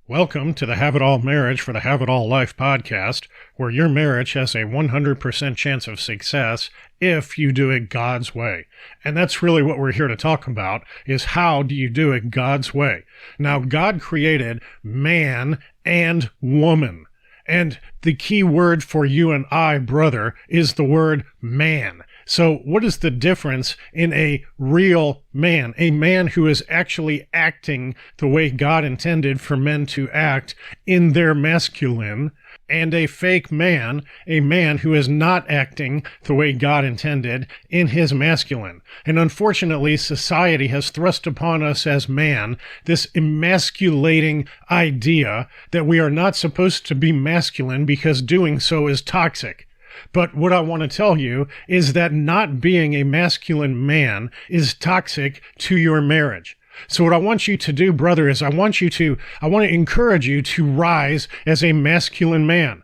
Welcome to the Have It All Marriage for the Have It All Life podcast, where your marriage has a 100% chance of success if you do it God's way. And that's really what we're here to talk about, is how do you do it God's way? Now, God created man and woman. And the key word for you and I, brother, is the word man. So what is the difference in a real man, a man who is actually acting the way God intended for men to act in their masculine, and a fake man, a man who is not acting the way God intended in his masculine? And unfortunately, society has thrust upon us as man this emasculating idea that we are not supposed to be masculine because doing so is toxic. But what I want to tell you is that not being a masculine man is toxic to your marriage. So what I want you to do, brother, is I want to encourage you to rise as a masculine man.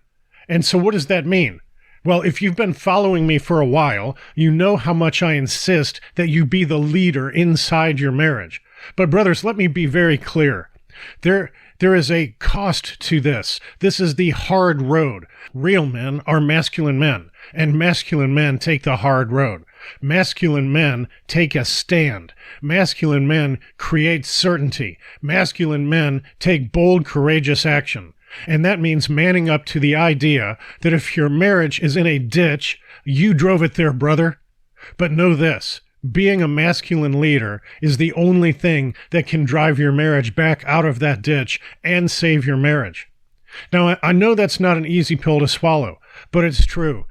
And so what does that mean? Well, if you've been following me for a while, you know how much I insist that you be the leader inside your marriage. But brothers, let me be very clear. There is a cost to this. This is the hard road. Real men are masculine men, and masculine men take the hard road. Masculine men take a stand. Masculine men create certainty. Masculine men take bold, courageous action. And that means manning up to the idea that if your marriage is in a ditch, you drove it there, brother. But know this. Being a masculine leader is the only thing that can drive your marriage back out of that ditch and save your marriage. Now, I know that's not an easy pill to swallow, but it's true.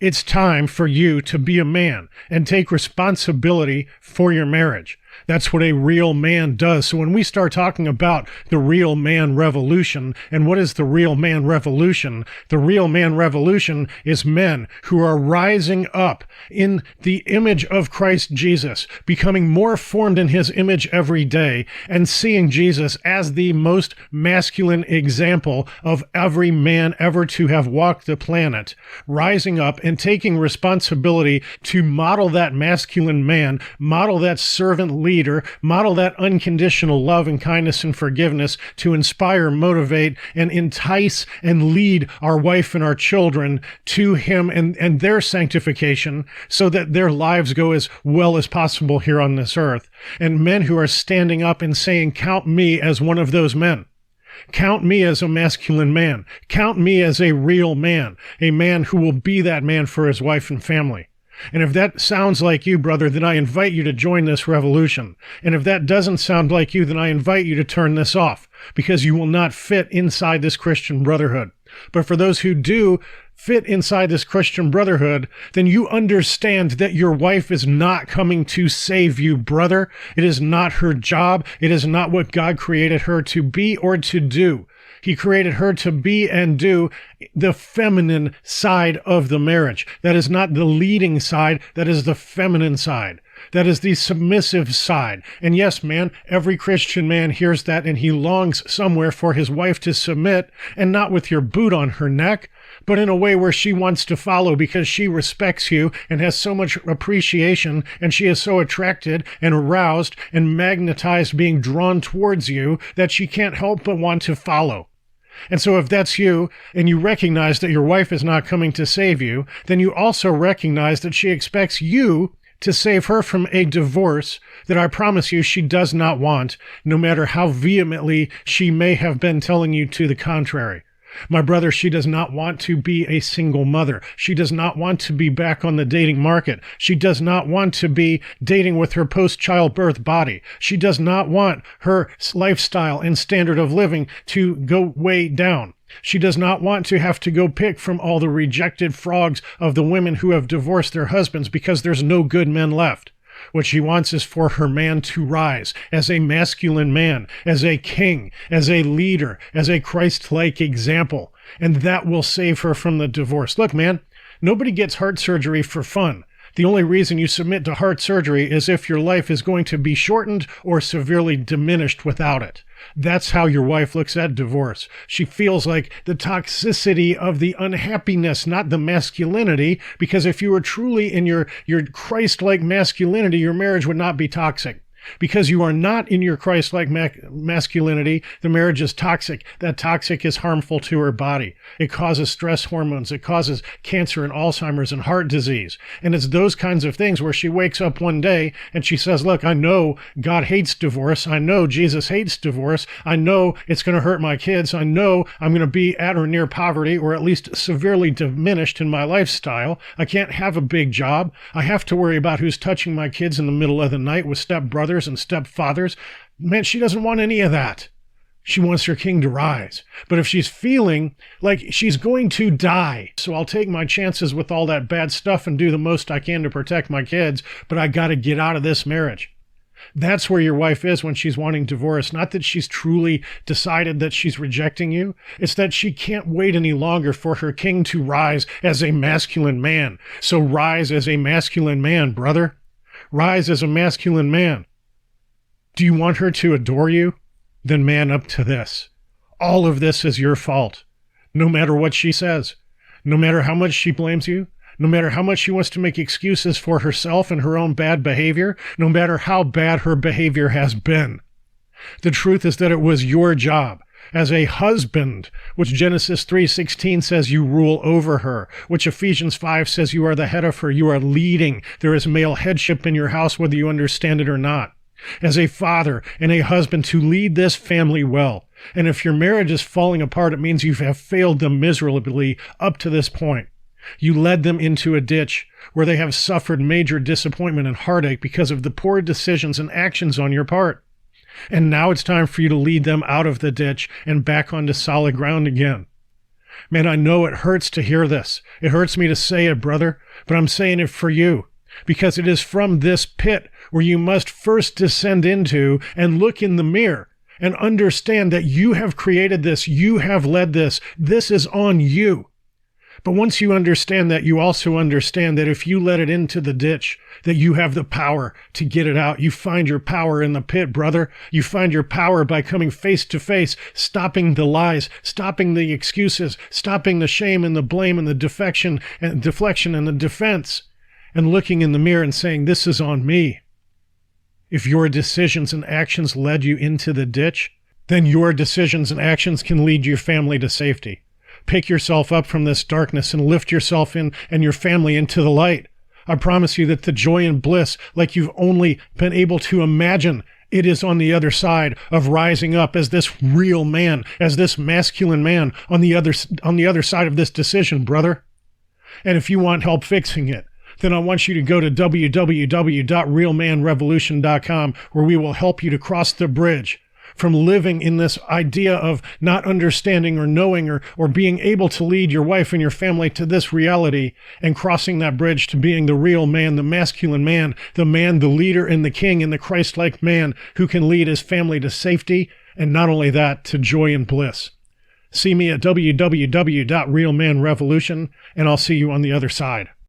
It's time for you to be a man and take responsibility for your marriage. That's what a real man does. So when we start talking about the real man revolution, and what is the real man revolution? The real man revolution is men who are rising up in the image of Christ Jesus, becoming more formed in his image every day, and seeing Jesus as the most masculine example of every man ever to have walked the planet, rising up and taking responsibility to model that masculine man, model that servant leader, model that unconditional love and kindness and forgiveness to inspire, motivate, and entice and lead our wife and our children to him and their sanctification so that their lives go as well as possible here on this earth. And men who are standing up and saying, count me as one of those men. Count me as a masculine man. Count me as a real man, a man who will be that man for his wife and family. And if that sounds like you, brother, then I invite you to join this revolution. And if that doesn't sound like you, then I invite you to turn this off, because you will not fit inside this Christian brotherhood. But for those who do fit inside this Christian brotherhood, then you understand that your wife is not coming to save you, brother. It is not her job. It is not what God created her to be or to do. He created her to be and do the feminine side of the marriage. That is not the leading side. That is the feminine side. That is the submissive side. And yes, man, every Christian man hears that and he longs somewhere for his wife to submit, and not with your boot on her neck, but in a way where she wants to follow because she respects you and has so much appreciation, and she is so attracted and aroused and magnetized, being drawn towards you, that she can't help but want to follow. And so if that's you, and you recognize that your wife is not coming to save you, then you also recognize that she expects you to save her from a divorce that I promise you she does not want, no matter how vehemently she may have been telling you to the contrary. My brother, she does not want to be a single mother. She does not want to be back on the dating market. She does not want to be dating with her post-childbirth body. She does not want her lifestyle and standard of living to go way down. She does not want to have to go pick from all the rejected frogs of the women who have divorced their husbands because there's no good men left. What she wants is for her man to rise as a masculine man, as a king, as a leader, as a Christ-like example. And that will save her from the divorce. Look, man, nobody gets heart surgery for fun. The only reason you submit to heart surgery is if your life is going to be shortened or severely diminished without it. That's how your wife looks at divorce. She feels like the toxicity of the unhappiness, not the masculinity, because if you were truly in your Christ-like masculinity, your marriage would not be toxic. Because you are not in your Christ-like masculinity, the marriage is toxic. That toxic is harmful to her body. It causes stress hormones. It causes cancer and Alzheimer's and heart disease. And it's those kinds of things where she wakes up one day and she says, look, I know God hates divorce. I know Jesus hates divorce. I know it's going to hurt my kids. I know I'm going to be at or near poverty, or at least severely diminished in my lifestyle. I can't have a big job. I have to worry about who's touching my kids in the middle of the night with stepbrothers and stepfathers. Man, she doesn't want any of that. She wants her king to rise. But if she's feeling like she's going to die, so I'll take my chances with all that bad stuff and do the most I can to protect my kids, but I got to get out of this marriage. That's where your wife is when she's wanting divorce. Not that she's truly decided that she's rejecting you. It's that she can't wait any longer for her king to rise as a masculine man. So rise as a masculine man, brother. Rise as a masculine man. Do you want her to adore you? Then man up to this. All of this is your fault. No matter what she says, no matter how much she blames you, no matter how much she wants to make excuses for herself and her own bad behavior, no matter how bad her behavior has been. The truth is that it was your job as a husband, which Genesis 3:16 says you rule over her, which Ephesians 5 says you are the head of her, you are leading. There is male headship in your house, whether you understand it or not. As a father and a husband, to lead this family well. And if your marriage is falling apart, it means you have failed them miserably up to this point. You led them into a ditch where they have suffered major disappointment and heartache because of the poor decisions and actions on your part. And now it's time for you to lead them out of the ditch and back onto solid ground again. Man, I know it hurts to hear this. It hurts me to say it, brother, but I'm saying it for you. Because it is from this pit where you must first descend into and look in the mirror and understand that you have created this, you have led this is on you. But once you understand that, you also understand that if you let it into the ditch, that you have the power to get it out. You find your power in the pit, brother. You find your power by coming face to face, stopping the lies, stopping the excuses, stopping the shame and the blame and the deflection and the defense. And looking in the mirror and saying, this is on me. If your decisions and actions led you into the ditch, then your decisions and actions can lead your family to safety. Pick yourself up from this darkness and lift yourself in and your family into the light. I promise you that the joy and bliss, like you've only been able to imagine, it is on the other side of rising up as this real man, as this masculine man on the other side of this decision, brother. And if you want help fixing it, then I want you to go to www.realmanrevolution.com, where we will help you to cross the bridge from living in this idea of not understanding or knowing or being able to lead your wife and your family to this reality, and crossing that bridge to being the real man, the masculine man, the leader and the king and the Christ-like man who can lead his family to safety, and not only that, to joy and bliss. See me at www.realmanrevolution, and I'll see you on the other side.